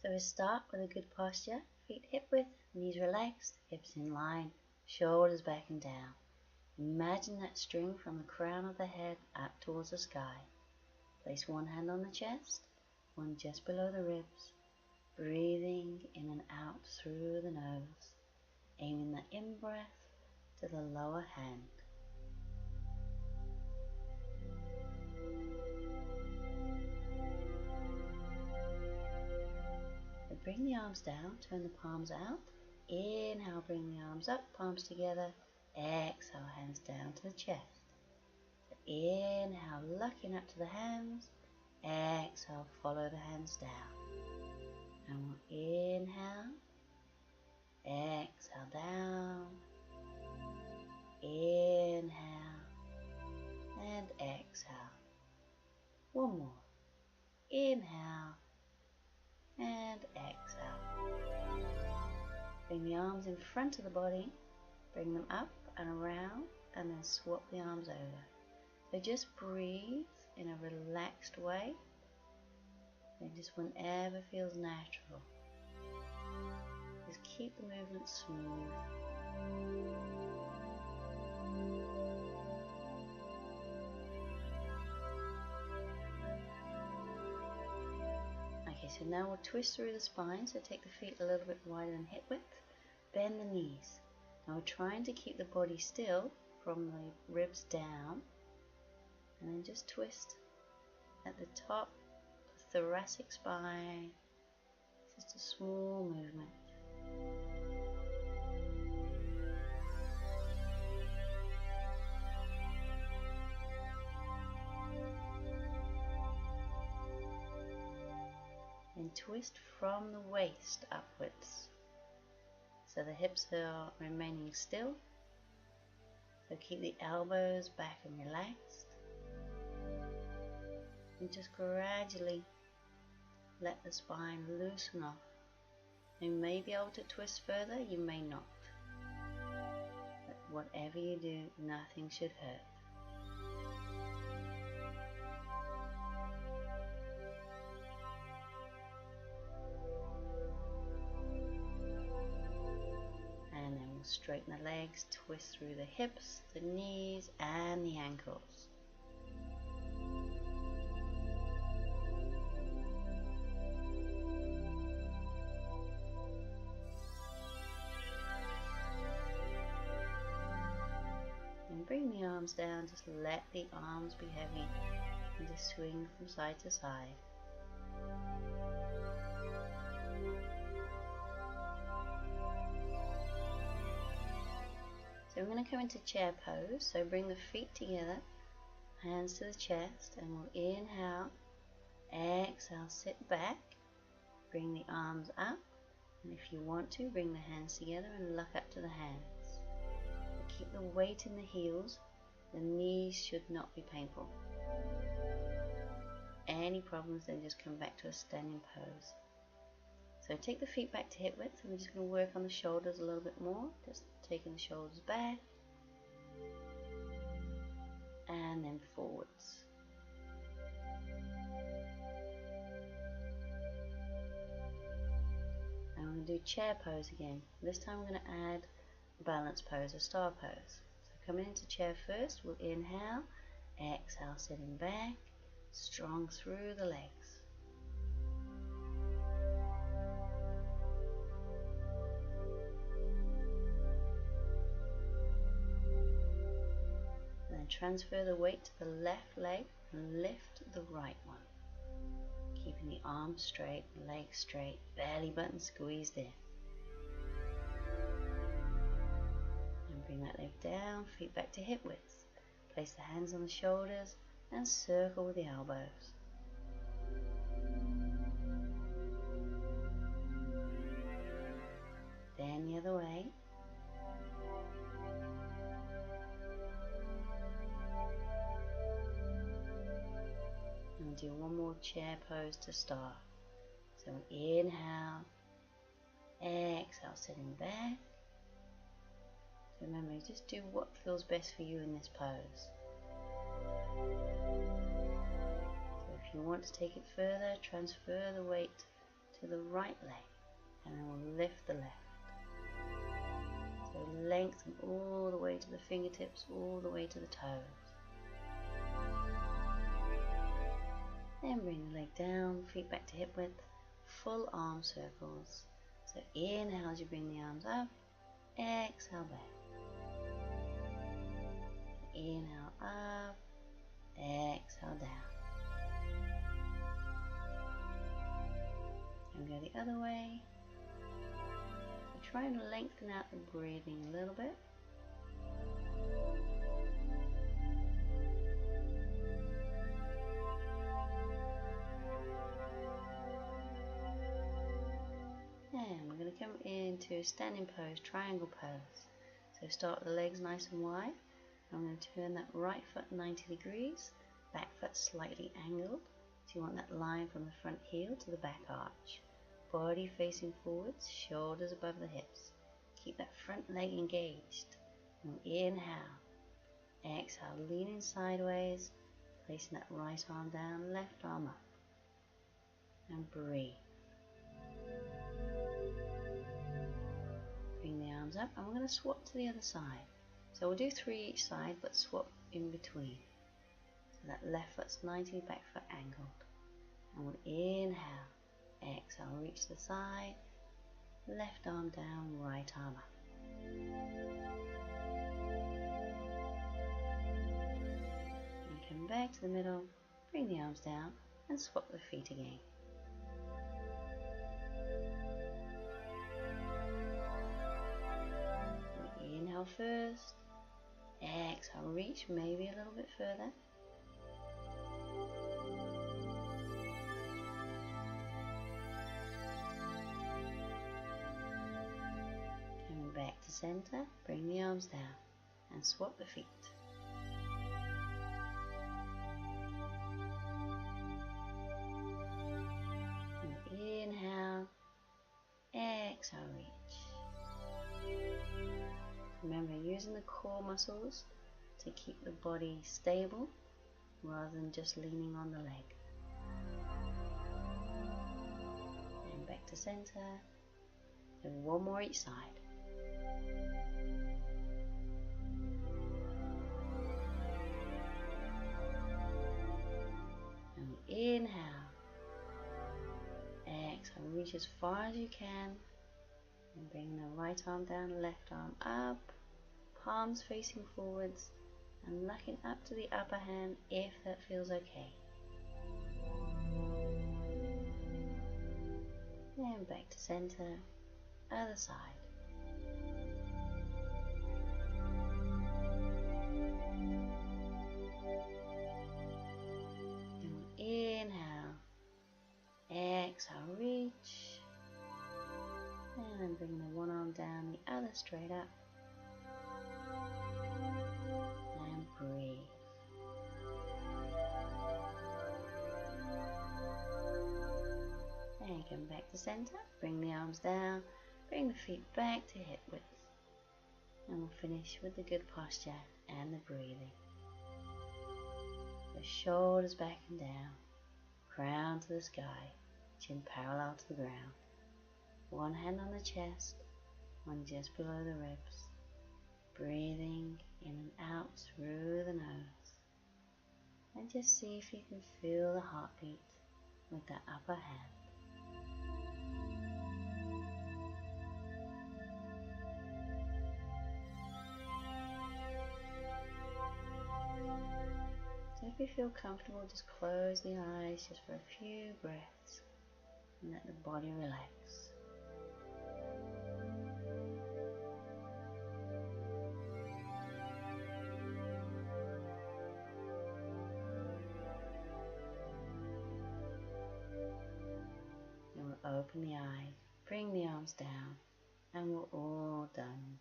So we start with a good posture, feet hip width, knees relaxed, hips in line, shoulders back and down. Imagine that string from the crown of the head up towards the sky. Place one hand on the chest, one just below the ribs, breathing in and out through the nose, aiming the in-breath to the lower hand. So bring the arms down, turn the palms out. Inhale, bring the arms up, palms together. Exhale, hands down to the chest. So inhale, looking up to the hands. Exhale, follow the hands down. And we'll inhale, exhale down, inhale, and exhale. One more. Inhale, and exhale. Bring the arms in front of the body, bring them up and around, and then swap the arms over. So just breathe in a relaxed way, and just whenever feels natural. Just keep the movement smooth. Okay, so now we'll twist through the spine, so take the feet a little bit wider than hip width, bend the knees. Now we're trying to keep the body still from the ribs down, and then just twist at the top, the thoracic spine. Just a small movement. And twist from the waist upwards. So the hips are remaining still. So keep the elbows back and relaxed. And just gradually let the spine loosen off. You may be able to twist further, you may not. But whatever you do, nothing should hurt. And then we'll straighten the legs, twist through the hips, the knees, and the ankles. Bring the arms down, just let the arms be heavy and just swing from side to side. So we're going to come into chair pose, so bring the feet together, hands to the chest, and we'll inhale, exhale, sit back, bring the arms up, and if you want to, bring the hands together and look up to the hands. Keep the weight in the heels, the knees should not be painful. Any problems, then just come back to a standing pose. So take the feet back to hip width, and we're just going to work on the shoulders a little bit more, just taking the shoulders back, and then forwards. And we're going to do chair pose again. This time we're going to add balance pose, a star pose. So coming into chair first, we'll inhale, exhale, sitting back, strong through the legs. And then transfer the weight to the left leg and lift the right one. Keeping the arms straight, legs straight, belly button squeezed in. Bring that leg down, feet back to hip width. Place the hands on the shoulders and circle with the elbows. Then the other way. And do one more chair pose to start. So inhale, exhale, sitting back. Remember, just do what feels best for you in this pose. So if you want to take it further, transfer the weight to the right leg, and then we'll lift the left. So lengthen all the way to the fingertips, all the way to the toes. Then bring the leg down, feet back to hip width, full arm circles. So inhale as you bring the arms up, exhale back. Inhale up, exhale down. And go the other way. So try and lengthen out the breathing a little bit. And we're going to come into standing pose, triangle pose. So start with the legs nice and wide. I'm going to turn that right foot 90 degrees, back foot slightly angled. So you want that line from the front heel to the back arch. Body facing forwards, shoulders above the hips. Keep that front leg engaged. And inhale, exhale, leaning sideways, placing that right arm down, left arm up. And breathe. Bring the arms up, and we're going to swap to the other side. So we'll do 3 each side, but swap in between. So that left foot's 90, back foot angled. And we'll inhale, exhale, reach the side, left arm down, right arm up. And come back to the middle, bring the arms down, and swap the feet again. Inhale first, exhale, reach maybe a little bit further. Coming back to center, bring the arms down and swap the feet. And inhale, exhale, reach. Remember, using the core muscles to keep the body stable rather than just leaning on the leg. And back to center. So one more each side. And inhale. Exhale, reach as far as you can. And bring the right arm down, left arm up. Palms facing forwards and looking up to the upper hand if that feels okay. Then back to center, other side. And inhale, exhale, reach. And then bring the one arm down, the other straight up. Breathe. And come back to center, bring the arms down, bring the feet back to hip width. And we'll finish with the good posture and the breathing. The shoulders back and down, crown to the sky, chin parallel to the ground. One hand on the chest, one just below the ribs. Breathing in and out through the nose. And just see if you can feel the heartbeat with that upper hand. So if you feel comfortable, just close the eyes just for a few breaths and let the body relax. Open the eyes, bring the arms down, and we're all done.